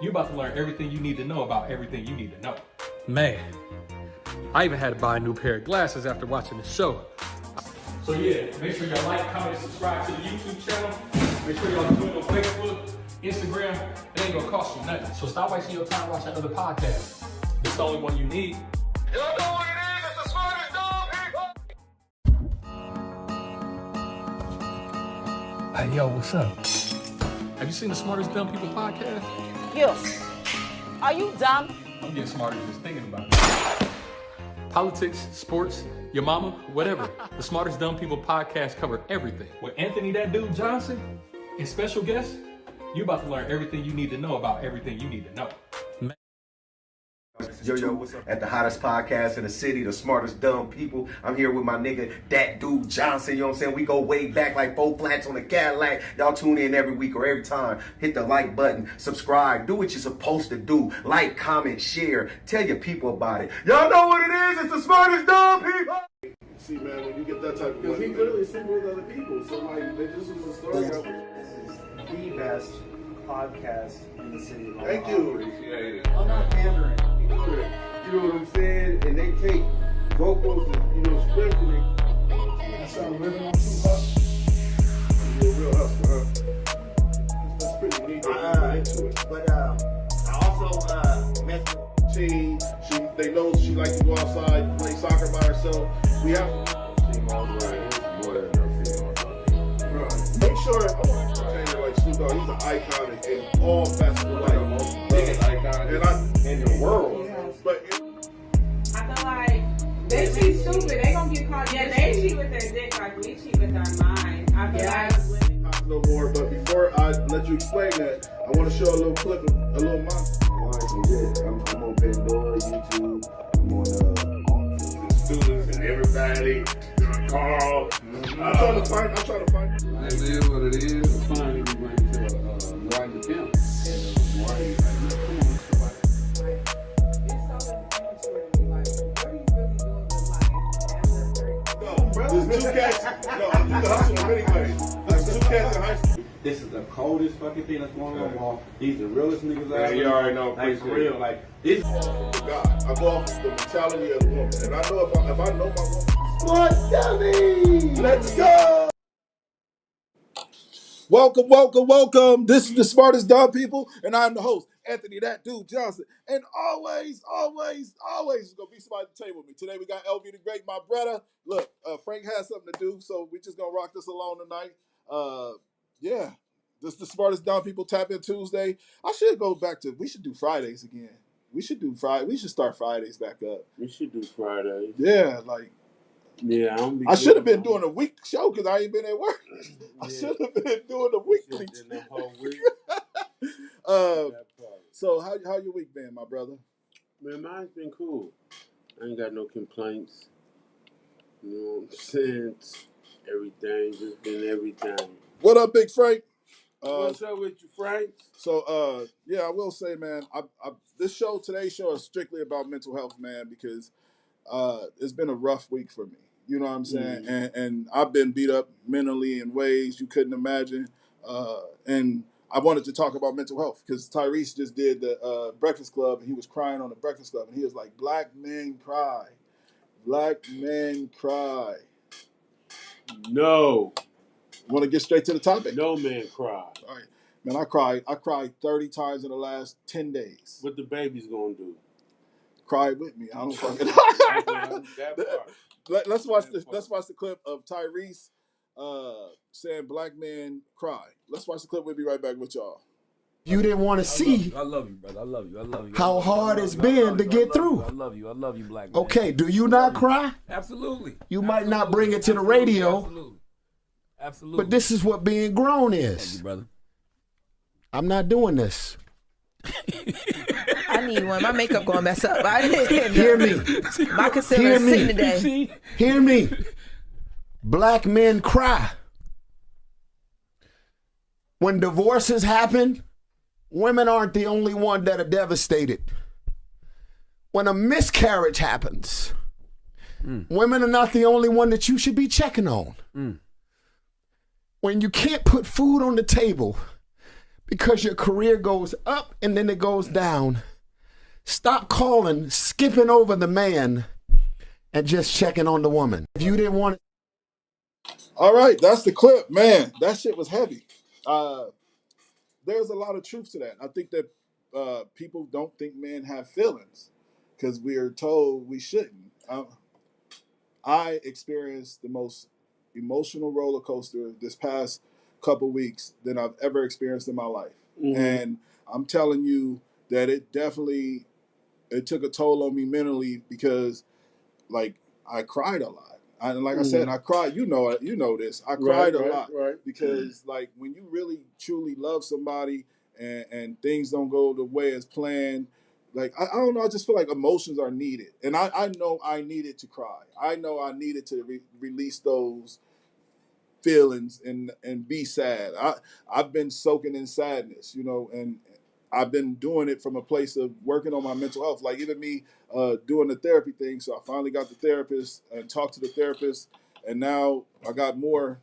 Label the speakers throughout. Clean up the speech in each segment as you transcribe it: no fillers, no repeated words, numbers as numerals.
Speaker 1: You about to learn everything you need to know about everything you need to know.
Speaker 2: Man, I even had to buy a new pair of glasses after watching the show.
Speaker 1: So yeah, make sure y'all like, comment, and subscribe to the YouTube channel. Make sure y'all do it on Facebook, Instagram. It ain't gonna cost you nothing. So stop wasting your time watching other podcasts. It's the only one you need.
Speaker 3: Y'all know what it is? It's the smartest dog people.
Speaker 2: Hey, yo, what's up? Have you seen the Smartest Dumb People podcast?
Speaker 4: You. Are you dumb?
Speaker 1: I'm getting smarter just thinking about it.
Speaker 2: Politics, sports, your mama, whatever. The Smartest Dumb People podcast cover everything.
Speaker 1: With Anthony That Dude Johnson and special guests, you about to learn everything you need to know about everything you need to know.
Speaker 5: Yo, what's up? At the hottest podcast in the city, the smartest dumb people. I'm here with my nigga, That Dude Johnson. You know what I'm saying? We go way back like 4 flats on the Cadillac. Y'all tune in every week or every time. Hit the like button, subscribe, do what you're supposed to do. Like, comment, share, tell your people about it. Y'all know what it is? It's the smartest dumb people.
Speaker 6: See, man, when you get that type of money, he clearly assembled with other people. So, like, this was a story.
Speaker 7: This is the best podcast in the city.
Speaker 6: Thank you.
Speaker 7: Appreciate it. I'm not pandering.
Speaker 6: You know what I'm saying? And they take vocals and, scripting it.
Speaker 7: That's how I'm living on 2 bucks.
Speaker 6: You're a real hustler, huh? That's pretty neat. Into it.
Speaker 7: But I also met
Speaker 6: Team, they know she likes to go outside, play soccer by herself. We have
Speaker 8: Female brand is more than her female brand.
Speaker 6: right. Make sure, I'm saying like Snoop Dogg, he's an icon in all facets of life.
Speaker 8: The most biggest icon in the world.
Speaker 6: But
Speaker 9: I feel like they cheat stupid. They gonna get caught. Yeah, they cheat with their dick like we cheat with our mind. I feel like
Speaker 6: no more. But before I let you explain that, I want to show a little clip of a little monster.
Speaker 8: I'm on Pandora, YouTube. I'm on the students and everybody. Carl.
Speaker 6: I'm trying to find.
Speaker 8: It is what it is. Finally, we went to right account. And Mariah, like, come on, somebody.
Speaker 6: There's 2 cats. No, you can hustle them anyway. There's 2 cats in high school.
Speaker 10: This is the coldest fucking thing that's going on. Wall. These the realest niggas out
Speaker 8: Yeah, you already know.
Speaker 10: Like for
Speaker 8: Appreciate it.
Speaker 10: real, like this.
Speaker 6: God, I go off the mentality of the woman, and I know if I know my woman.
Speaker 10: Smart dummy.
Speaker 6: Let's go. Welcome. This is the Smartest Dumb People, and I'm the host, Anthony That Dude Johnson. And always is gonna be somebody to table with me. Today we got LV the Great, my brother. Look, Frank has something to do, so we just gonna rock this alone tonight. Yeah, this is the Smartest Dumb People Tap In Tuesday. I should go back to. We should do Fridays again. We should start Fridays back up.
Speaker 8: We should do Friday.
Speaker 6: Yeah, like.
Speaker 8: Yeah,
Speaker 6: I should have been doing a week show because I ain't been at work. I should have been doing a weekly.
Speaker 8: The whole week.
Speaker 6: So how your week been, my brother?
Speaker 8: Man, mine's been cool. I ain't got no complaints. You know what I'm saying? Everything, just been everything.
Speaker 6: What up, Big Frank?
Speaker 8: What's up with you, Frank?
Speaker 6: So yeah, I will say, man, today's show is strictly about mental health, man, because it's been a rough week for me. You know what I'm saying? And I've been beat up mentally in ways you couldn't imagine. And I wanted to talk about mental health because Tyrese just did the Breakfast Club, and he was crying on the Breakfast Club, and he was like, "Black men cry, black men cry."
Speaker 8: No.
Speaker 6: Want to get straight to the topic?
Speaker 8: No man cry.
Speaker 6: All right, man. I cried 30 times in the last 10 days.
Speaker 8: What the baby's gonna do?
Speaker 6: Cry with me. I don't fucking.
Speaker 8: That part.
Speaker 6: Let's watch the clip of Tyrese saying "black men cry." Let's watch the clip. We'll be right back with y'all.
Speaker 11: You didn't want to see.
Speaker 12: I love you, brother. I love you.
Speaker 11: How hard it's been to get through.
Speaker 12: I love you, black man.
Speaker 11: Okay, do you not cry?
Speaker 12: Absolutely.
Speaker 11: You might not bring it to the radio.
Speaker 12: Absolutely.
Speaker 11: But this is what being grown
Speaker 12: Thank
Speaker 11: is.
Speaker 12: you, brother.
Speaker 11: I'm not doing this.
Speaker 4: I need one. My makeup gonna mess up.
Speaker 11: Hear me.
Speaker 4: My concealer is sitting today.
Speaker 11: Hear me. Black men cry. When divorces happen, women aren't the only one that are devastated. When a miscarriage happens, women are not the only one that you should be checking on. When you can't put food on the table because your career goes up and then it goes down. Stop calling, skipping over the man, and just checking on the woman. If you didn't want it.
Speaker 6: All right, that's the clip. Man, that shit was heavy. There's a lot of truth to that. I think that people don't think men have feelings because we are told we shouldn't. I experienced the most emotional roller coaster this past couple weeks than I've ever experienced in my life.
Speaker 8: Mm-hmm.
Speaker 6: And I'm telling you that it took a toll on me mentally because, like, I cried a lot. I said, I cried. You know this. I cried a lot because, like, when you really truly love somebody and things don't go the way as planned, like, I don't know. I just feel like emotions are needed, and I know I needed to cry. I know I needed to release those feelings and be sad. I've been soaking in sadness, and I've been doing it from a place of working on my mental health. Like even me doing the therapy thing. So I finally got the therapist and talked to the therapist, and now I got more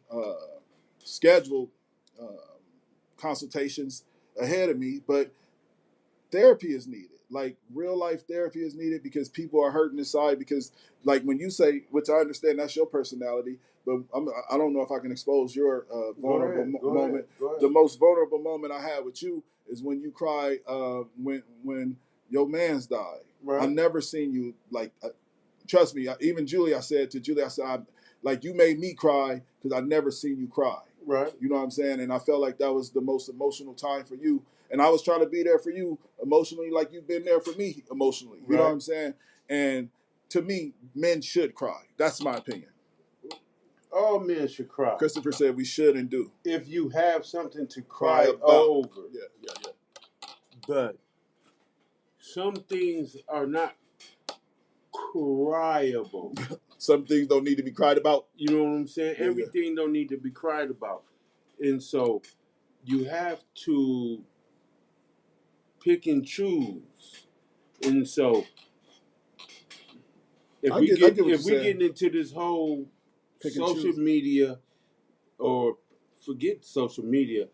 Speaker 6: scheduled consultations ahead of me. But therapy is needed. Like real life therapy is needed because people are hurting inside. Because like when you say, which I understand that's your personality, but I don't know if I can expose your vulnerable moment. Go ahead. The most vulnerable moment I had with you is when you cried when your man's died. Right. I never seen you like. Trust me. Even Julie, I said, like you made me cry because I never seen you cry. Right. You know what I'm saying? And I felt like that was the most emotional time for you. And I was trying to be there for you emotionally like you've been there for me emotionally. You know what I'm saying? And to me, men should cry. That's my opinion.
Speaker 8: All men should cry.
Speaker 6: Christopher said we should and do.
Speaker 8: If you have something to cry over.
Speaker 6: Yeah.
Speaker 8: But some things are not cryable.
Speaker 6: Some things don't need to be cried about.
Speaker 8: You know what I'm saying? Yeah, everything don't need to be cried about. And so you have to pick and choose. And so if we getting into this whole social media, or forget social media,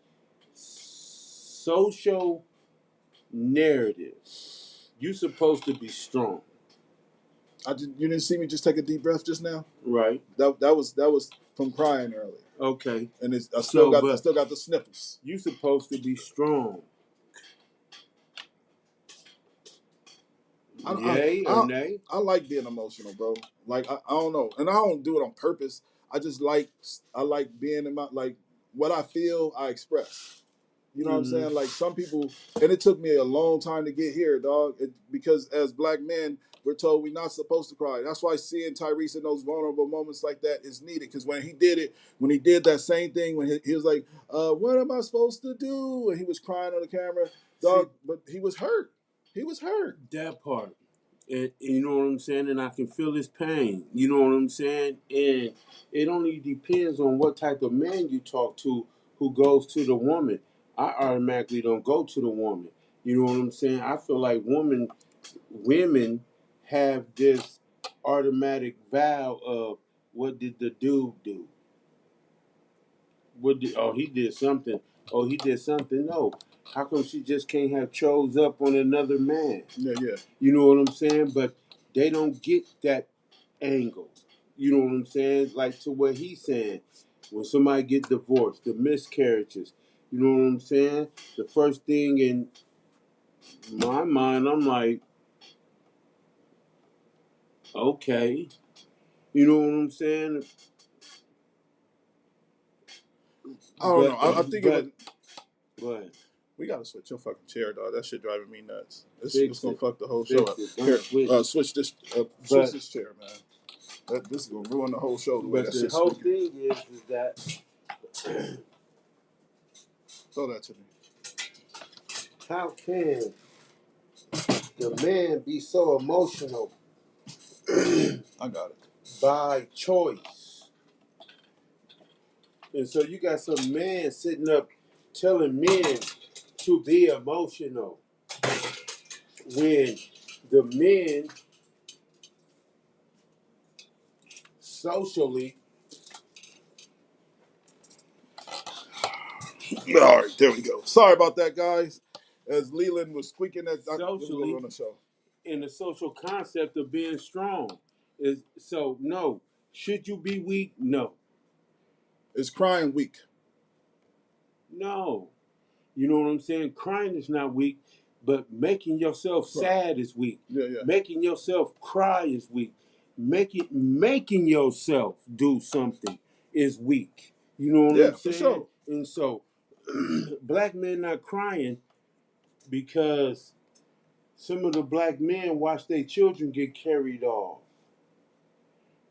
Speaker 8: social narrative, you're supposed to be strong.
Speaker 6: You didn't see me just take a deep breath just now?
Speaker 8: Right.
Speaker 6: That was from crying earlier.
Speaker 8: Okay.
Speaker 6: And I still got the sniffles.
Speaker 8: You're supposed to be strong. Yay or nay?
Speaker 6: I like being emotional, bro. Like I don't know, and I don't do it on purpose. I like being in my, like, what I feel, I express. You know what I'm saying? Like some people, and it took me a long time to get here, dog. Because as black men, we're told we're not supposed to cry. That's why seeing Tyrese in those vulnerable moments like that is needed. Because when he did that same thing, when he was like, "What am I supposed to do?" and he was crying on the camera, dog. But he was hurt. He was hurt.
Speaker 8: That part. And you know what I'm saying? And I can feel his pain. You know what I'm saying? And it only depends on what type of man you talk to who goes to the woman. I automatically don't go to the woman. You know what I'm saying? I feel like women have this automatic vow of, what did the dude do? He did something. Oh, he did something. No. How come she just can't have chose up on another man?
Speaker 6: Yeah.
Speaker 8: You know what I'm saying? But they don't get that angle. You know what I'm saying? Like to what he's saying. When somebody get divorced, the miscarriages. You know what I'm saying? The first thing in my mind, I'm like, okay. You know what I'm saying?
Speaker 6: I don't know. I think
Speaker 8: But
Speaker 6: we gotta switch your fucking chair, dog. That shit driving me nuts. This
Speaker 8: is
Speaker 6: gonna fuck the whole show up. Here, switch this chair, man. This is gonna ruin the whole show.
Speaker 8: But the whole thing is that
Speaker 6: throw that to me.
Speaker 8: How can the man be so emotional?
Speaker 6: I got it.
Speaker 8: By choice. And so you got some man sitting up telling men to be emotional when the men socially
Speaker 6: All right, there we go. Sorry about that, guys. As Leland was squeaking that
Speaker 8: Socially,
Speaker 6: on the show.
Speaker 8: In the social concept of being strong. No. Should you be weak? No.
Speaker 6: Is crying weak?
Speaker 8: No. You know what I'm saying? Crying is not weak, but making yourself sad is weak.
Speaker 6: Yeah.
Speaker 8: Making yourself cry is weak. Making yourself do something is weak. You know what I'm saying?
Speaker 6: For sure.
Speaker 8: And so, black men not crying because some of the black men watch their children get carried off.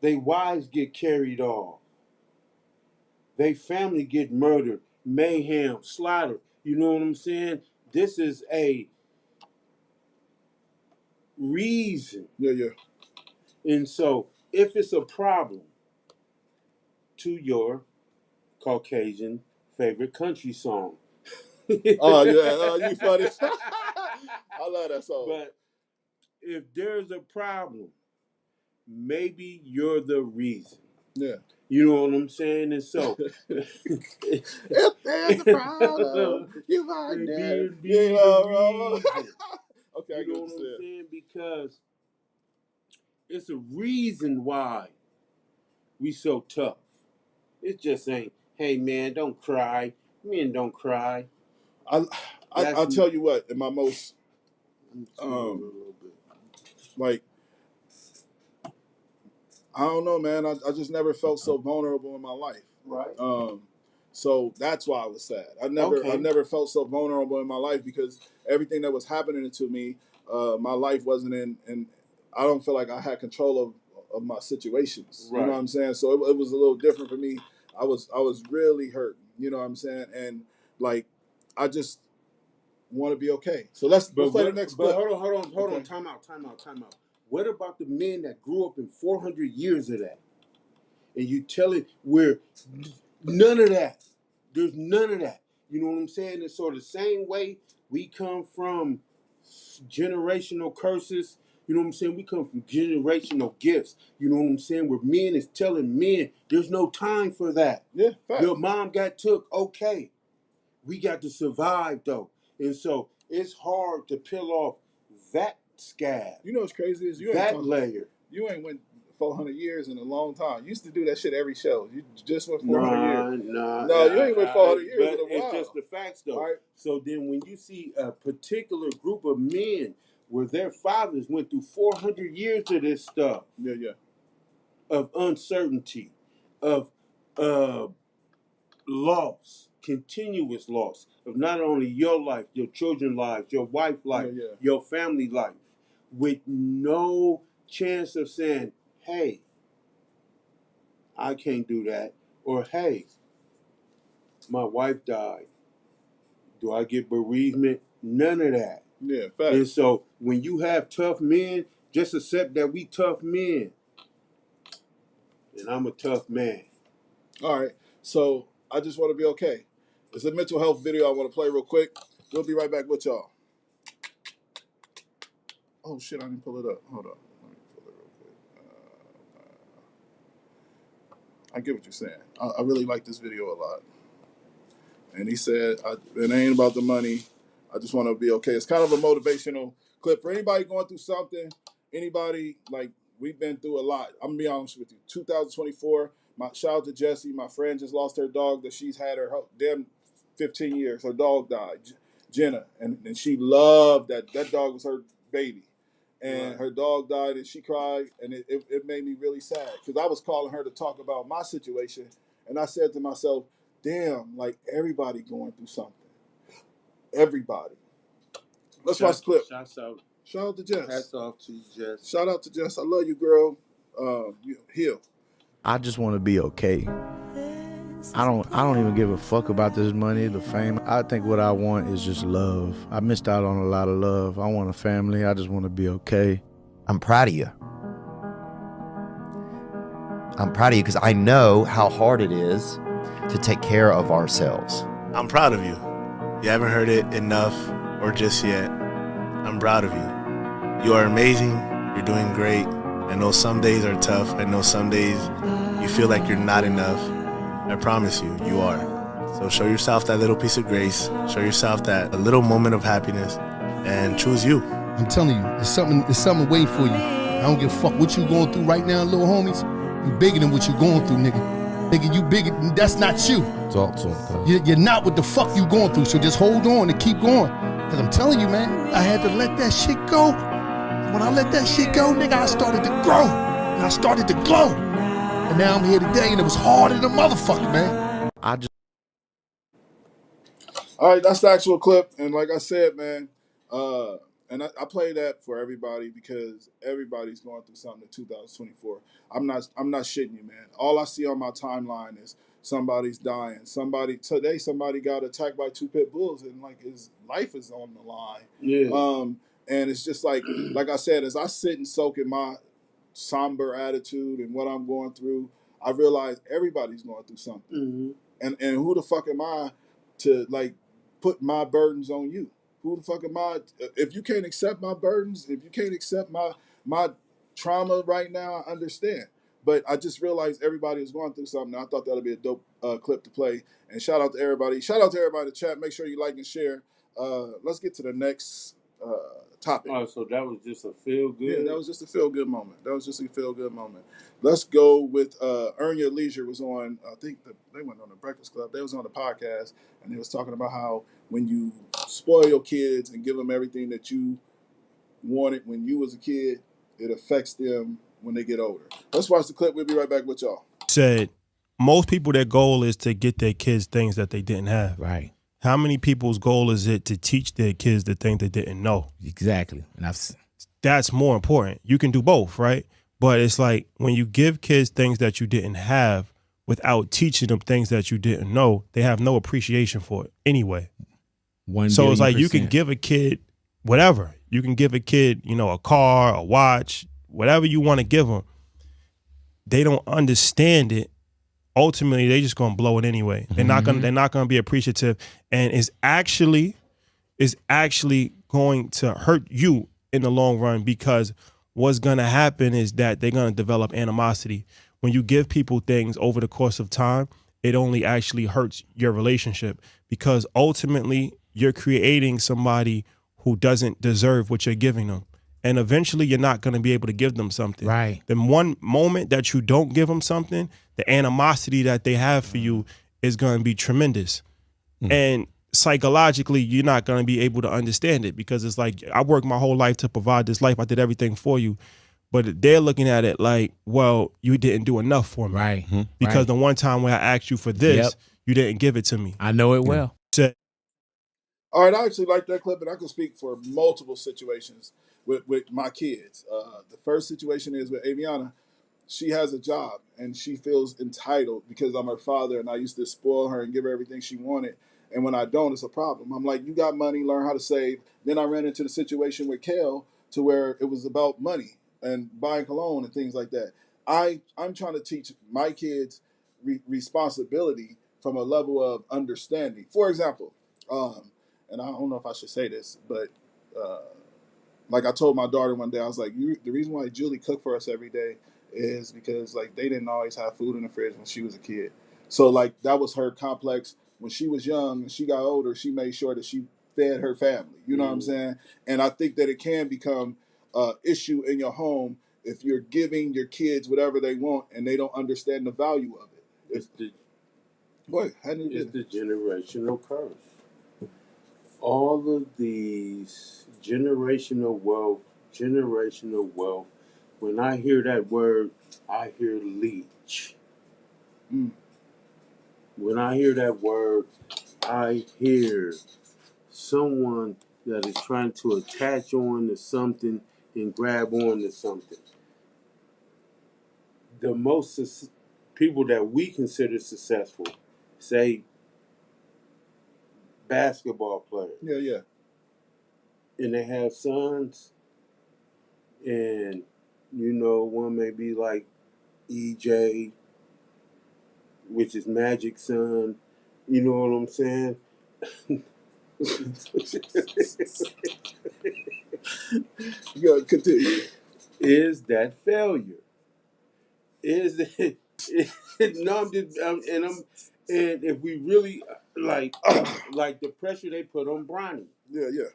Speaker 8: Their wives get carried off. Their family get murdered, mayhem, slaughter. You know what I'm saying? This is a reason.
Speaker 6: Yeah.
Speaker 8: And so, if it's a problem to your Caucasian favorite country song.
Speaker 6: Oh, yeah. You funny. I love that song.
Speaker 8: But if there's a problem, maybe you're the reason.
Speaker 6: Yeah.
Speaker 8: You know what I'm saying? And so,
Speaker 6: if there's a problem, you might be
Speaker 8: the
Speaker 6: reason. Okay,
Speaker 8: you know what I'm saying? Because it's a reason why we so tough. It just ain't, hey man, don't cry. Men don't cry.
Speaker 6: I'll tell you what, in my most like, I don't know, man. I just never felt so vulnerable in my life.
Speaker 8: Right.
Speaker 6: So that's why I was sad. I never felt so vulnerable in my life because everything that was happening to me, my life wasn't in. I don't feel like I had control of my situations.
Speaker 8: Right.
Speaker 6: You know what I'm saying? So it was a little different for me. I was really hurt. You know what I'm saying? And like, I just want to be okay. So let's play the next clip.
Speaker 8: Hold on. Time out. What about the men that grew up in 400 years of that? And you tell it we're none of that. There's none of that. You know what I'm saying? It's sort of the same way we come from generational curses. You know what I'm saying? We come from generational gifts. You know what I'm saying? Where men is telling men, there's no time for that.
Speaker 6: Yeah, fact.
Speaker 8: Your mom got took, okay. We got to survive, though. And so it's hard to peel off that scab.
Speaker 6: You know what's crazy is
Speaker 8: that layer.
Speaker 6: You ain't went 400 years in a long time. You used to do that shit every show. You just went 400 years. No, you ain't went 400 years in a while.
Speaker 8: It's just the facts, though.
Speaker 6: Right.
Speaker 8: So then when you see a particular group of men where their fathers went through 400 years of this stuff.
Speaker 6: Yeah.
Speaker 8: Of uncertainty, of loss, continuous loss of not only your life, your children's lives, your wife's life, your family life, with no chance of saying, hey, I can't do that, or hey, my wife died. Do I get bereavement? None of that.
Speaker 6: Yeah, fact.
Speaker 8: And so when you have tough men, just accept that we tough men. And I'm a tough man.
Speaker 6: All right. So I just want to be okay. It's a mental health video I want to play real quick. We'll be right back with y'all. Oh, shit. I didn't pull it up. Hold on. Let me pull it real quick. I get what you're saying. I really like this video a lot. And he said, it ain't about the money. I just want to be okay. It's kind of a motivational clip for anybody going through something. Anybody, like, we've been through a lot. I'm going to be honest with you. 2024, shout out to Jessie. My friend just lost her dog that she's had her damn 15 years. Her dog died, Jenna. And she loved that. That dog was her baby. And her dog died and she cried. And it made me really sad because I was calling her to talk about my situation. And I said to myself, damn, like everybody going through something. Everybody. Let's watch the clip. Shout out to Jess.
Speaker 8: Hats off to you, Jess.
Speaker 6: Shout out to Jess. I love you, girl. Heal.
Speaker 13: I just want to be okay. I don't even give a fuck about this money, the fame. I think what I want is just love. I missed out on a lot of love. I want a family. I just want to be okay.
Speaker 14: I'm proud of you. I'm proud of you because I know how hard it is to take care of ourselves.
Speaker 15: I'm proud of you. You haven't heard it enough or just yet. I'm proud of you. You are amazing. You're doing great. I know some days are tough. I know some days you feel like you're not enough. I promise you, you are. So show yourself that little piece of grace. Show yourself that a little moment of happiness, and choose you.
Speaker 16: I'm telling you, it's something waiting for you. I don't give a fuck what you going through right now, little homies. You bigger than what you going through, nigga. Nigga, you bigger. That's not you.
Speaker 17: Talk to him.
Speaker 16: You're not what the fuck you going through. So just hold on and keep going. Cause I'm telling you, man, I had to let that shit go. When I let that shit go, nigga, I started to grow. And I started to glow. And now I'm here today, and it was harder than a motherfucker, man.
Speaker 6: All right, that's the actual clip. And like I said, man, and I play that for everybody because everybody's going through something in 2024. I'm not shitting you, man. All I see on my timeline is somebody's dying. Somebody got attacked by 2 pit bulls, and like his life is on the line.
Speaker 8: Yeah.
Speaker 6: And it's just like I said, as I sit and soak in my somber attitude and what I'm going through, I realize everybody's going through something. And who the fuck am I to like put my burdens on you? Who the fuck am I? If you can't accept my burdens, if you can't accept my trauma right now, I understand. But I just realized everybody is going through something. I thought that would be a dope clip to play. And shout out to everybody. Shout out to everybody in the chat. Make sure you like and share. Let's get to the next topic.
Speaker 8: Oh, so that was just a feel good?
Speaker 6: Yeah, that was just a feel good moment. Let's go with Earn Your Leisure was on, I think they went on the Breakfast Club. They was on the podcast, and they was talking about how when you spoil your kids and give them everything that you wanted when you was a kid, it affects them when they get older. Let's watch the clip. We'll be right back with y'all.
Speaker 18: Said most people, their goal is to get their kids things that they didn't have.
Speaker 17: Right.
Speaker 18: How many people's goal is it to teach their kids the things they didn't know?
Speaker 17: Exactly. And
Speaker 18: that's more important. You can do both, right? But it's like when you give kids things that you didn't have without teaching them things that you didn't know, they have no appreciation for it anyway. So it's like you can give a kid whatever. You can give a kid, a car, a watch, whatever you want to give them. They don't understand it. Ultimately, they just gonna blow it anyway. They're not gonna be appreciative, and it's actually going to hurt you in the long run, because what's gonna happen is that they're gonna develop animosity. When you give people things over the course of time, it only actually hurts your relationship, because ultimately you're creating somebody who doesn't deserve what you're giving them. And eventually you're not going to be able to give them something.
Speaker 17: Right.
Speaker 18: Then one moment that you don't give them something, the animosity that they have for you is going to be tremendous. And psychologically, you're not going to be able to understand it, because it's like, I worked my whole life to provide this life. I did everything for you. But they're looking at it like, well, you didn't do enough for me.
Speaker 17: Right.
Speaker 18: Because the one time when I asked you for this, you didn't give it to me.
Speaker 17: I know it well.
Speaker 6: All right, I actually like that clip, and I can speak for multiple situations with my kids. The first situation is with Aviana. She has a job, and she feels entitled because I'm her father, and I used to spoil her and give her everything she wanted. And when I don't, it's a problem. I'm like, you got money, learn how to save. Then I ran into the situation with Kel to where it was about money and buying cologne and things like that. I'm trying to teach my kids responsibility from a level of understanding. For example, and I don't know if I should say this, but like I told my daughter one day, I was like, the reason why Julie cooked for us every day is because like they didn't always have food in the fridge when she was a kid. So like that was her complex. When she was young and she got older, she made sure that she fed her family. You know what I'm saying? And I think that it can become an issue in your home if you're giving your kids whatever they want and they don't understand the value of it.
Speaker 8: It's the generational curse. All of these generational wealth, when I hear that word, I hear leech. When I hear that word, I hear someone that is trying to attach on to something and grab on to something. The most people that we consider successful, say basketball players.
Speaker 6: Yeah.
Speaker 8: And they have sons, and one may be like EJ, which is Magic's son. You know what I'm saying?
Speaker 6: You gotta continue.
Speaker 8: Is that failure? Is it? No, I'm just, And if we really like the pressure they put on Bronny,
Speaker 6: Yeah.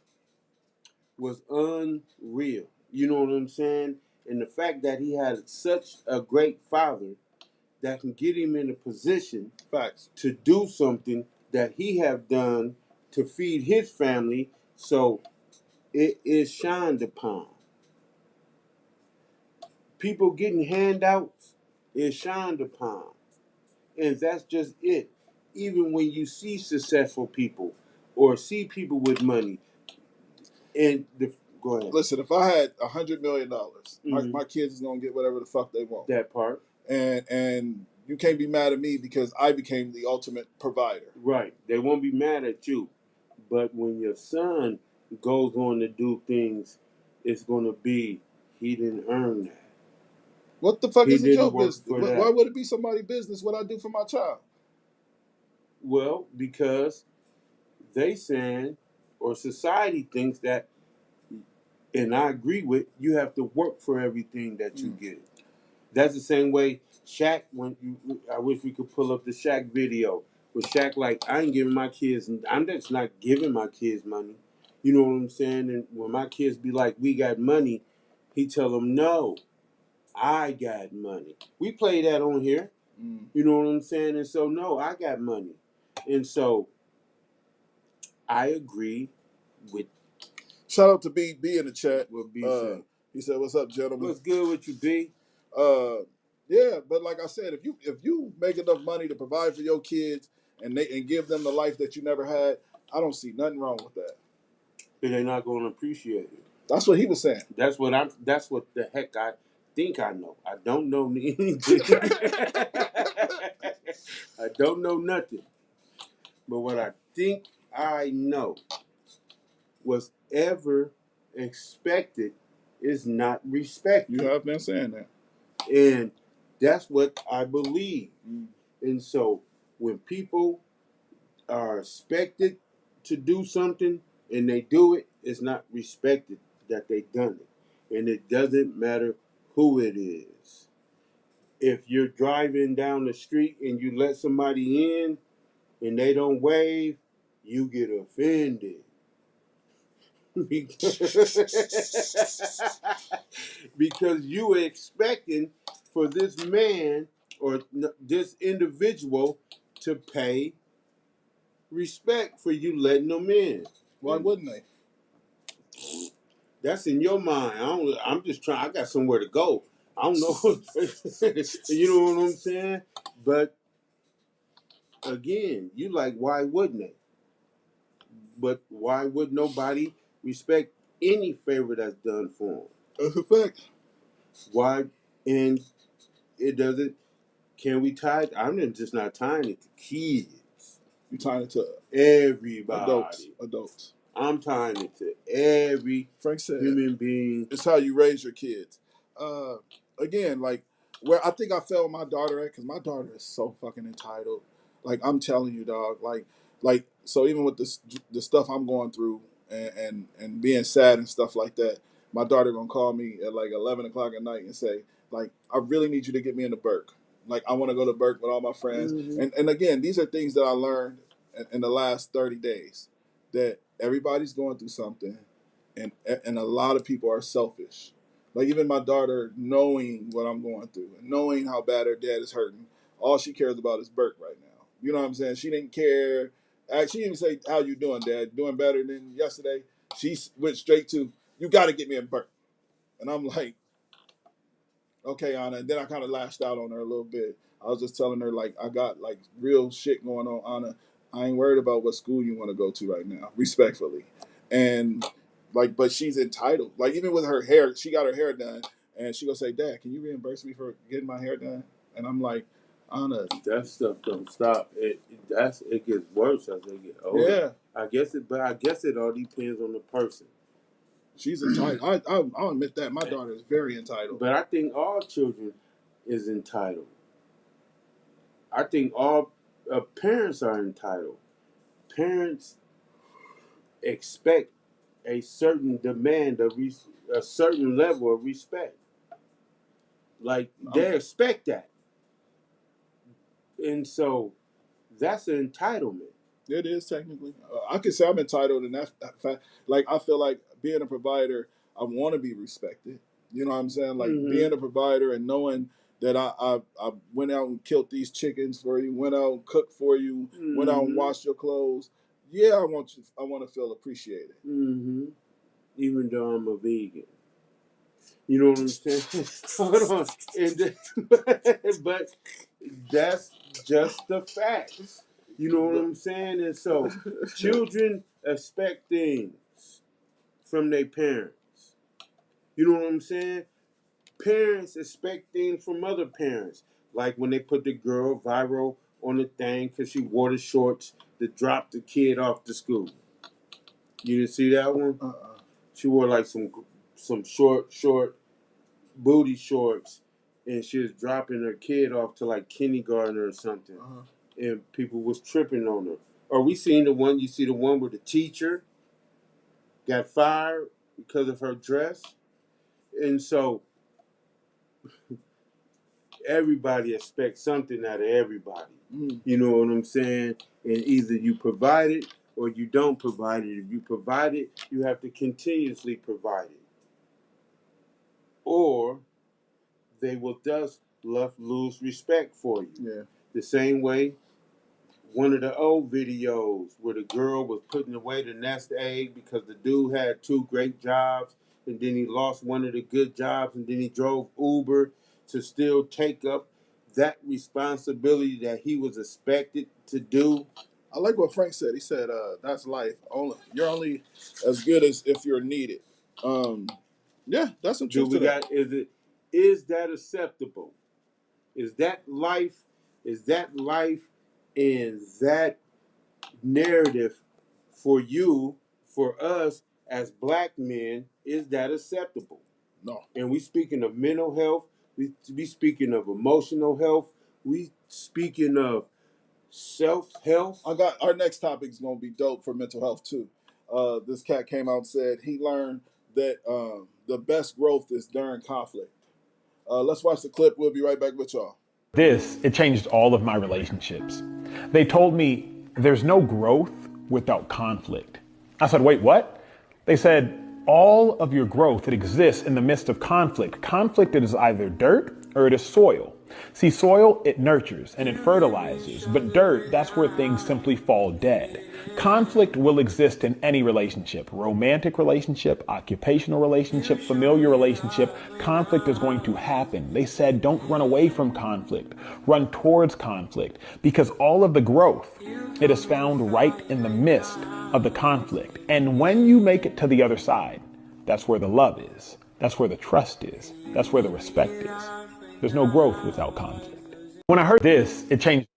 Speaker 8: was unreal. You know what I'm saying? And the fact that he had such a great father that can get him in a position to do something that he have done to feed his family, so it is shined upon. People getting handouts is shined upon. And that's just it. Even when you see successful people or see people with money, and go ahead.
Speaker 6: Listen, if I had $100 million, my kids is gonna get whatever the fuck they want.
Speaker 8: That part.
Speaker 6: And you can't be mad at me because I became the ultimate provider.
Speaker 8: Right. They won't be mad at you. But when your son goes on to do things, it's going to be, he didn't earn that.
Speaker 6: What the fuck
Speaker 8: He
Speaker 6: is it
Speaker 8: didn't
Speaker 6: your
Speaker 8: work
Speaker 6: business?
Speaker 8: for that.
Speaker 6: Why would it be somebody's business what I do for my child?
Speaker 8: Well, because they saying, or society thinks that, and I agree with, you have to work for everything that you get. That's the same way Shaq, I wish we could pull up the Shaq video. With Shaq, like, I ain't giving my kids, I'm just not giving my kids money. You know what I'm saying? And when my kids be like, we got money, he tell them, no, I got money. We play that on here. You know what I'm saying? And so, no, I got money. And so, I agree with.
Speaker 6: Shout out to B in the chat.
Speaker 8: What B said.
Speaker 6: He said, "What's up, gentlemen?
Speaker 8: What's good with you, B?"
Speaker 6: Yeah, but like I said, if you make enough money to provide for your kids and give them the life that you never had, I don't see nothing wrong with that.
Speaker 8: But they're not going to appreciate it.
Speaker 6: That's what he was saying.
Speaker 8: That's what the heck I think I know. I don't know anything. I don't know nothing. But what I think I know, was ever expected is not respected.
Speaker 6: You have been saying that.
Speaker 8: And that's what I believe. And so when people are expected to do something and they do it, it's not respected that they done it. And it doesn't matter who it is. If you're driving down the street and you let somebody in and they don't wave, you get offended. Because you were expecting for this man or this individual to pay respect for you letting them in.
Speaker 6: Why wouldn't they?
Speaker 8: That's in your mind. I'm just trying. I got somewhere to go. I don't know. You know what I'm saying? But again, you like, why wouldn't they? But why would nobody respect any favor that's done for them?
Speaker 6: That's a fact.
Speaker 8: Why? And it doesn't. Can we tie it? I'm just not tying it to kids.
Speaker 6: You tying it to
Speaker 8: everybody.
Speaker 6: Adults.
Speaker 8: I'm tying it to every
Speaker 6: Frank said,
Speaker 8: human being.
Speaker 6: It's how you raise your kids. Again, like where I think I fell with my daughter at, because my daughter is so fucking entitled. Like I'm telling you, dog. Like so even with the stuff I'm going through and being sad and stuff like that, my daughter gonna call me at like 11 o'clock at night and say, like, I really need you to get me into Burke. Like I want to go to Burke with all my friends. And again, these are things that I learned in the last 30 days. That everybody's going through something, and a lot of people are selfish. Like even my daughter, knowing what I'm going through and knowing how bad her dad is hurting, all she cares about is Burke right now. You know what I'm saying? She didn't care. She didn't even say, "How you doing, Dad? Doing better than yesterday?" She went straight to, "You got to get me in Burke," and I'm like, "Okay, Anna." And then I kind of lashed out on her a little bit. I was just telling her like I got like real shit going on, Anna. I ain't worried about what school you want to go to right now, respectfully. And like, but she's entitled. Like even with her hair, she got her hair done, and she gonna say, "Dad, can you reimburse me for getting my hair done?" And I'm like, Anna,
Speaker 8: that stuff don't stop. It gets worse as they get older.
Speaker 6: Yeah,
Speaker 8: I guess it all depends on the person.
Speaker 6: She's entitled. I'll admit that my daughter is very entitled.
Speaker 8: But I think all children is entitled. I think all parents are entitled. Parents expect a certain demand of a certain level of respect. Like they expect that, and so that's an entitlement.
Speaker 6: It is technically. I can say I'm entitled in that fact. Like, I feel like being a provider, I want to be respected. You know what I'm saying? Like, being a provider and knowing that I went out and killed these chickens for you, went out and cooked for you, went out and washed your clothes. Yeah, I want to feel appreciated.
Speaker 8: Even though I'm a vegan. You know what I'm saying? Hold on. But that's just the facts. You know what I'm saying? And so children expect things from their parents. You know what I'm saying? Parents expect things from other parents. Like when they put the girl viral on the thing because she wore the shorts that dropped the kid off to school. You didn't see that one? She wore like some short booty shorts, and she was dropping her kid off to like kindergarten or something, and people was tripping on her. Or we seen the one, you see the one where the teacher got fired because of her dress, and so everybody expects something out of everybody. You know what I'm saying? And either you provide it or you don't provide it. If you provide it, you have to continuously provide it. Or they will thus lose respect for you.
Speaker 6: Yeah.
Speaker 8: The same way, one of the old videos where the girl was putting away the nest egg because the dude had 2 great jobs, and then he lost one of the good jobs, and then he drove Uber to still take up that responsibility that he was expected to do.
Speaker 6: I like what Frank said. He said, "That's life. You're only as good as if you're needed." Yeah, that's some truth to that.
Speaker 8: Is that acceptable? Is that life? Is that life in that narrative for you, for us as black men? Is that acceptable?
Speaker 6: No.
Speaker 8: And we speaking of mental health. We speaking of emotional health. We speaking of self-health.
Speaker 6: Our next topic is gonna be dope for mental health too. This cat came out and said he learned that the best growth is during conflict. Let's watch the clip. We'll be right back with y'all.
Speaker 1: It changed all of my relationships. They told me there's no growth without conflict. I said, wait, what? They said, all of your growth, it exists in the midst of conflict. Conflict, it is either dirt or it is soil. See, soil, it nurtures and it fertilizes, but dirt, that's where things simply fall dead. Conflict will exist in any relationship, romantic relationship, occupational relationship, familiar relationship. Conflict is going to happen. They said, don't run away from conflict, run towards conflict, because all of the growth, it is found right in the midst of the conflict. And when you make it to the other side, that's where the love is. That's where the trust is. That's where the respect is. There's no growth without conflict. When I heard this, it changed.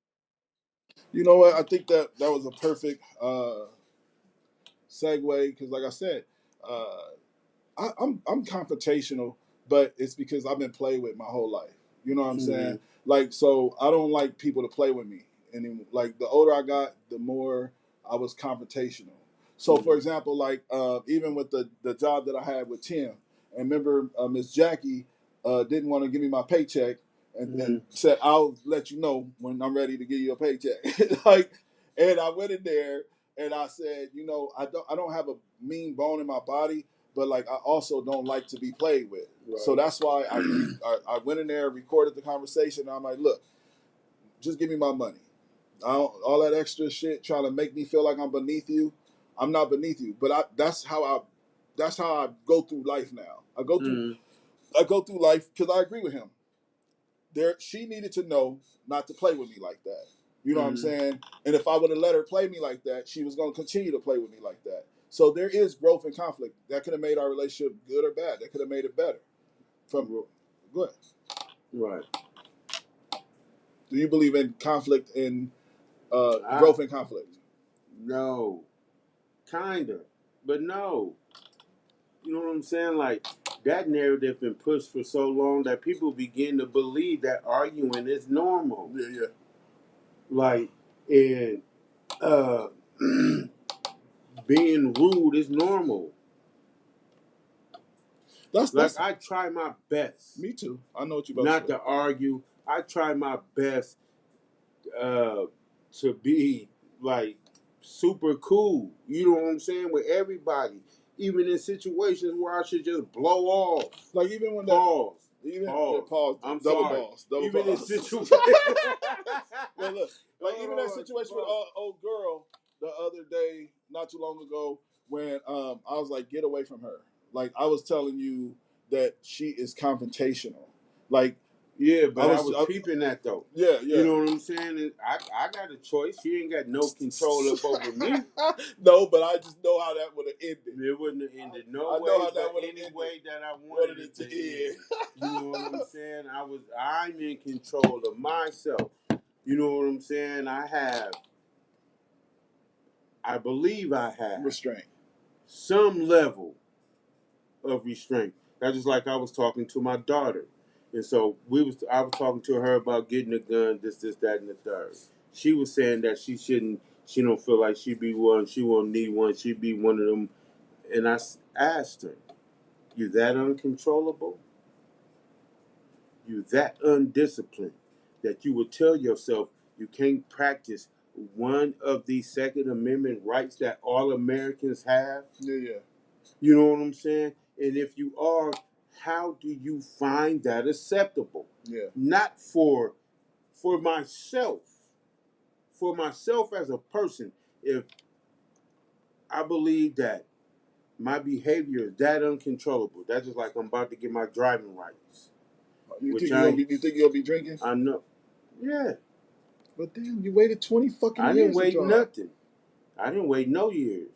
Speaker 6: You know what? I think that was a perfect segue because, like I said, I'm confrontational, but it's because I've been played with my whole life. You know what I'm saying? Like, so I don't like people to play with me anymore. Like, the older I got, the more I was confrontational. So, for example, like even with the job that I had with Tim, and remember Miss Jackie didn't want to give me my paycheck and said, I'll let you know when I'm ready to give you a paycheck. And I went in there and I said, you know, I don't have a mean bone in my body, but like I also don't like to be played with. Right. So that's why I went in there, recorded the conversation, and I'm like, look, just give me my money. All that extra shit trying to make me feel like I'm beneath you. I'm not beneath you, but that's how I go through life now. I go through life because I agree with him. She needed to know not to play with me like that. You know what I'm saying? And if I would have let her play me like that, she was going to continue to play with me like that. So there is growth and conflict. That could have made our relationship good or bad. That could have made it better. Go ahead.
Speaker 8: Right.
Speaker 6: Do you believe in conflict and growth and conflict?
Speaker 8: No. Kinda. But no. You know what I'm saying? Like, that narrative been pushed for so long that people begin to believe that arguing is normal.
Speaker 6: Yeah.
Speaker 8: Like, and being rude is normal. I try my best.
Speaker 6: Me too. I know what you're about
Speaker 8: not to argue. I try my best to be like super cool. You know what I'm saying? With everybody, even in situations where I should just blow off.
Speaker 6: Like even when
Speaker 8: pause.
Speaker 6: Even
Speaker 8: Pause.
Speaker 6: pause.
Speaker 8: I'm
Speaker 6: double
Speaker 8: sorry.
Speaker 6: balls. Double
Speaker 8: Even
Speaker 6: balls.
Speaker 8: in situations.
Speaker 6: Well, look, like even that situation with old girl the other day, not too long ago, when I was like, get away from her. Like I was telling you that she is confrontational. Like
Speaker 8: yeah, but I was peeping that though.
Speaker 6: Yeah.
Speaker 8: You know what I'm saying? And I got a choice. She ain't got no control up over me.
Speaker 6: No, but I just know how that would have ended.
Speaker 8: It wouldn't have ended
Speaker 6: I
Speaker 8: no
Speaker 6: know
Speaker 8: way,
Speaker 6: how that
Speaker 8: but
Speaker 6: would've
Speaker 8: any
Speaker 6: ended.
Speaker 8: way that I wanted it to end. You know what I'm saying? I'm in control of myself. You know what I'm saying? I believe I have
Speaker 6: restraint,
Speaker 8: some level of restraint. That's just like I was talking to my daughter, and so I was talking to her about getting a gun, this, that, and the third. She was saying that she shouldn't. She don't feel like she'd be one. She won't need one. She'd be one of them. And I asked her, "You that uncontrollable? You that undisciplined that you would tell yourself you can't practice one of these Second Amendment rights that all Americans have?"
Speaker 6: Yeah.
Speaker 8: You know what I'm saying? And if you are, how do you find that acceptable?
Speaker 6: Yeah.
Speaker 8: Not for myself. For myself as a person, if I believe that my behavior is that uncontrollable, that's just like I'm about to get my driving rights.
Speaker 6: You think you'll be drinking?
Speaker 8: I know. Yeah.
Speaker 6: But damn, you waited 20 fucking years.
Speaker 8: I didn't wait
Speaker 6: to drive.
Speaker 8: nothing. I didn't wait no years.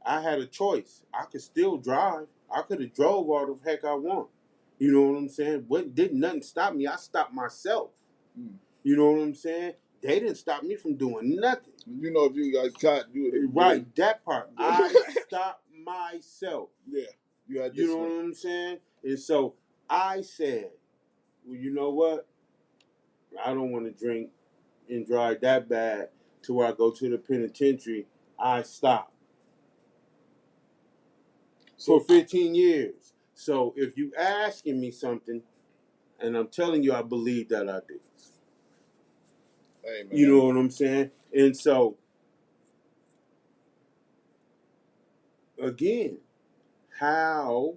Speaker 8: I had a choice. I could still drive. I could have drove all the heck I want. You know what I'm saying? Didn't nothing stop me. I stopped myself. You know what I'm saying? They didn't stop me from doing nothing.
Speaker 6: You know, if you got caught, you would.
Speaker 8: Right, that part. I stopped myself.
Speaker 6: Yeah.
Speaker 8: You know what I'm saying? And so I said, well, you know what? I don't want to drink and drive that bad to where I go to the penitentiary. I stopped. For 15 years. So if you asking me something, and I'm telling you I believe that I do.
Speaker 6: Hey, man.
Speaker 8: You know what I'm saying? And so, again, how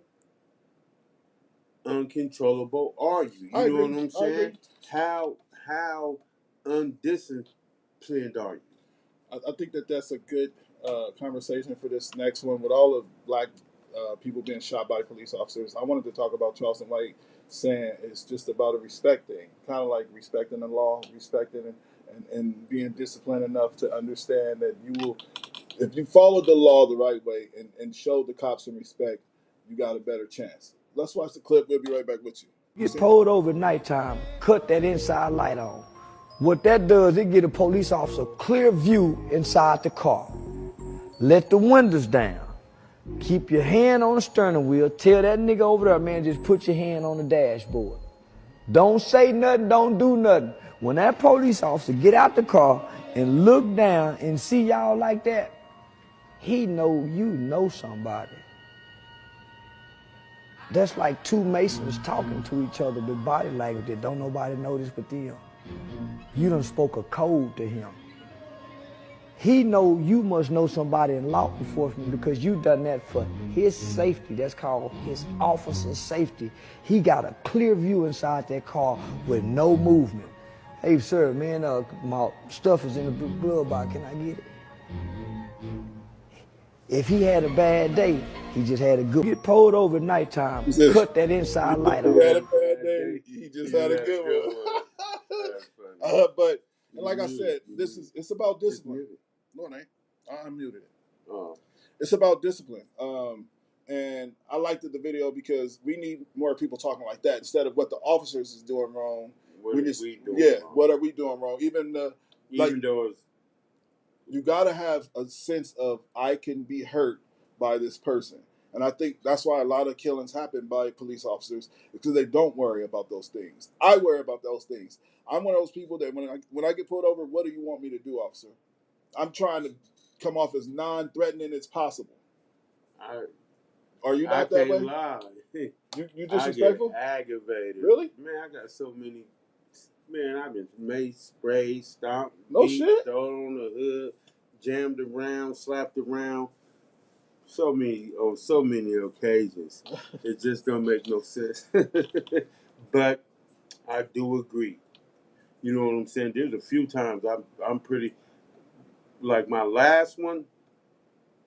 Speaker 8: uncontrollable are you? You know what I'm saying? How undisciplined are you?
Speaker 6: I think that's a good conversation for this next one. With all of black people being shot by police officers, I wanted to talk about Charleston White saying it's just about a respect thing, kind of like respecting the law, respecting and being disciplined enough to understand that you will, if you follow the law the right way and show the cops some respect, you got a better chance. Let's watch the clip. We'll be right back with you.
Speaker 19: Get pulled over at nighttime, cut that inside light on. What that does, it get a police officer clear view inside the car. Let the windows down. Keep your hand on the steering wheel. Tell that nigga over there, man, just put your hand on the dashboard. Don't say nothing, don't do nothing. When that police officer get out the car and look down and see y'all like that, he know you know somebody. That's like two Masons talking to each other with body language that don't nobody notice but them. You done spoke a code to him. He know you must know somebody in law enforcement because you done that for his safety. That's called his officer's safety. He got a clear view inside that car with no movement. Hey, sir, man, my stuff is in the glove box. Can I get it? If he had a bad day, he just had a good. Get pulled over at nighttime, cut that inside light on.
Speaker 6: He had a bad day. He just had a good one. But like I said, it's about discipline. No, it ain't. I muted it. It's about discipline. And I liked the video because we need more people talking like that instead of what the officers is doing wrong. What are we doing wrong? Even though it's, you got to have a sense of I can be hurt by this person. And I think that's why a lot of killings happen by police officers, because they don't worry about those things. I worry about those things. I'm one of those people that when I get pulled over, what do you want me to do, officer? I'm trying to come off as non-threatening as possible. Are you not that way?
Speaker 8: Lie.
Speaker 6: You disrespectful?
Speaker 8: I get aggravated.
Speaker 6: Really?
Speaker 8: Man, I got so many Man, I've been maced, sprayed, stomped,
Speaker 6: No
Speaker 8: beat,
Speaker 6: shit.
Speaker 8: thrown on the hood, jammed around, slapped around. So many occasions. It just don't make no sense. But I do agree. You know what I'm saying? There's a few times I'm pretty, like my last one,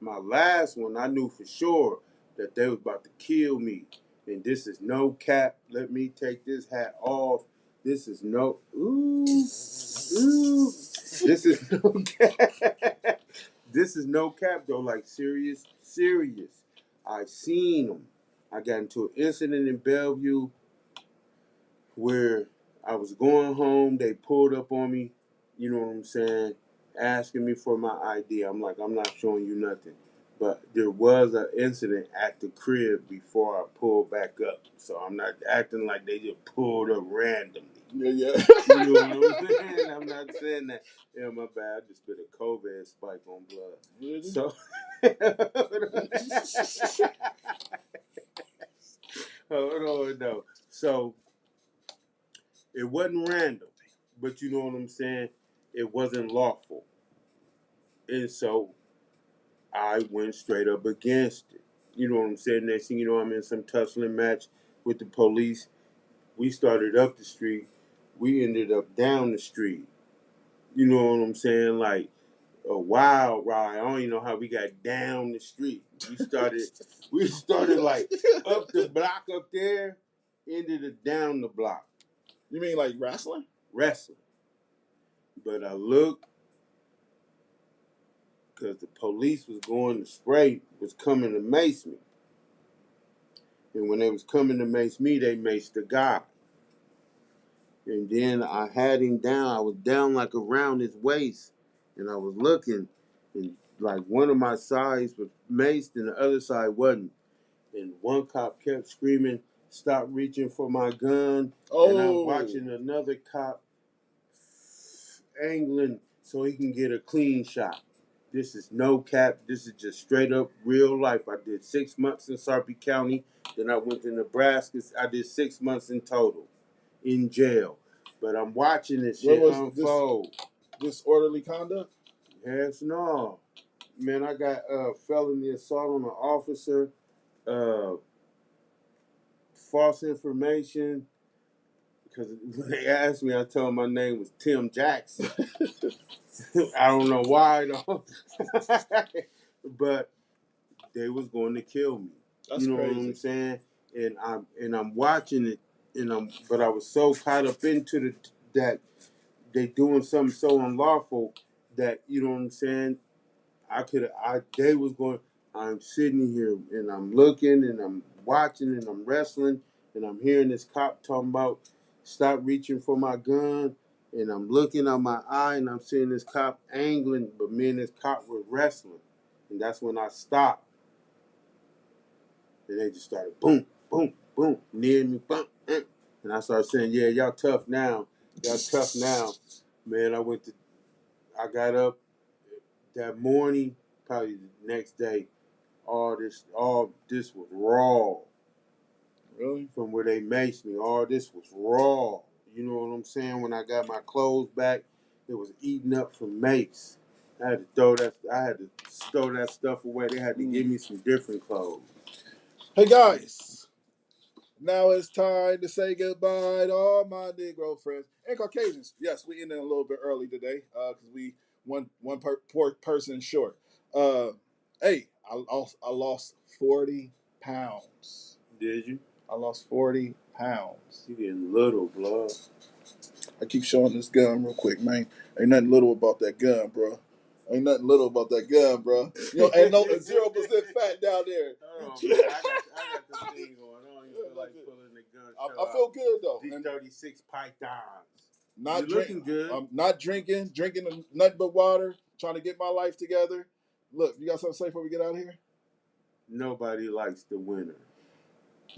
Speaker 8: I knew for sure that they was about to kill me. And this is no cap. Let me take this hat off. This is no, this is no cap. This is no cap though, like serious. I seen them. I got into an incident in Bellevue where I was going home. They pulled up on me, you know what I'm saying, asking me for my ID. I'm like, I'm not showing you nothing. But there was an incident at the crib before I pulled back up. So I'm not acting like they just pulled up randomly.
Speaker 6: Yeah.
Speaker 8: You know what I'm saying? I'm not saying that. Yeah, my bad. I just spit a COVID spike on blood.
Speaker 6: Really?
Speaker 8: So, hold on, no. So, it wasn't random, but you know what I'm saying? It wasn't lawful. And so, I went straight up against it. You know what I'm saying? Next thing you know, I'm in some tussling match with the police. We started up the street. We ended up down the street. You know what I'm saying? Like a wild ride. I don't even know how we got down the street. We started like up the block up there, ended up down the block.
Speaker 6: You mean like wrestling?
Speaker 8: Wrestling. But I looked, because the police was coming to mace me. And when they was coming to mace me, they maced the guy. And then I had him down. I was down like around his waist. And I was looking, and like one of my sides was maced and the other side wasn't. And one cop kept screaming, "Stop reaching for my gun."
Speaker 6: Oh.
Speaker 8: And I'm watching another cop angling so he can get a clean shot. This is no cap. This is just straight up real life. I did 6 months in Sarpy County. Then I went to Nebraska. I did 6 months in total in jail. But I'm watching this shit unfold.
Speaker 6: Disorderly conduct?
Speaker 8: Yes, no. Man, I got felony assault on an officer, false information. Because when they asked me, I told them my name was Tim Jackson. I don't know why though. But they was going to kill me.
Speaker 6: That's
Speaker 8: you know
Speaker 6: crazy.
Speaker 8: what I'm saying? And I'm watching it, but I was so caught up into that they doing something so unlawful that, you know what I'm saying, they was going, I'm sitting here and I'm looking and I'm watching and I'm wrestling and I'm hearing this cop talking about stop reaching for my gun, and I'm looking at my eye and I'm seeing this cop angling, but me and this cop were wrestling. And that's when I stopped. And they just started boom, boom, boom, near me, boom, and I started saying, yeah, y'all tough now. Y'all tough now. Man, I got up that morning, probably the next day, all this was raw.
Speaker 6: Really?
Speaker 8: From where they maced me, all this was raw. You know what I'm saying? When I got my clothes back, it was eaten up from mace. I had to throw that stuff away. They had to give me some different clothes.
Speaker 6: Hey guys, now it's time to say goodbye to all my Negro friends and Caucasians. Yes, we ended a little bit early today because we one person short. Hey, I lost 40 pounds.
Speaker 8: Did you?
Speaker 6: I lost 40 pounds.
Speaker 8: You getting little, blood.
Speaker 6: I keep showing this gun real quick, man. Ain't nothing little about that gun, bro. Ain't nothing little about that gun, bro. You know, ain't no 0% fat down there.
Speaker 8: Hold on, man. I got the thing going. I don't even feel like pulling the gun.
Speaker 6: I feel good though.
Speaker 8: D36 pythons.
Speaker 6: Not
Speaker 8: looking good.
Speaker 6: I'm not drinking nothing but water. Trying to get my life together. Look, you got something to say before we get out of here?
Speaker 8: Nobody likes the winner.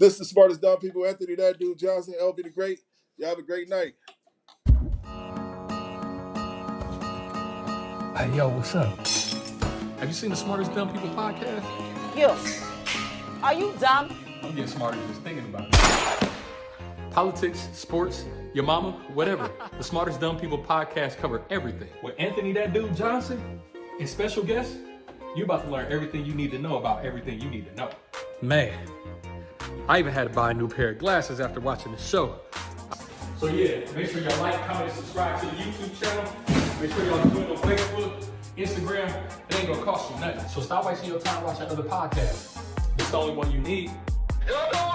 Speaker 6: This is the Smartest Dumb People. Anthony, that dude Johnson, LB the Great. Y'all have a great night.
Speaker 2: Hey, yo, what's up? Have you seen the Smartest Dumb People podcast?
Speaker 4: You. Are you dumb?
Speaker 2: I'm getting smarter just thinking about it. Politics, sports, your mama, whatever. The Smartest Dumb People podcast cover everything. With Anthony That Dude Johnson and special guests, you're about to learn everything you need to know about everything you need to know. Man, I even had to buy a new pair of glasses after watching the show.
Speaker 1: So yeah, make sure y'all like, comment, and subscribe to the YouTube channel. Make sure y'all do it on Facebook, Instagram. It ain't gonna cost you nothing. So stop wasting your time watching other podcasts. It's the only one you need.
Speaker 3: Y'all know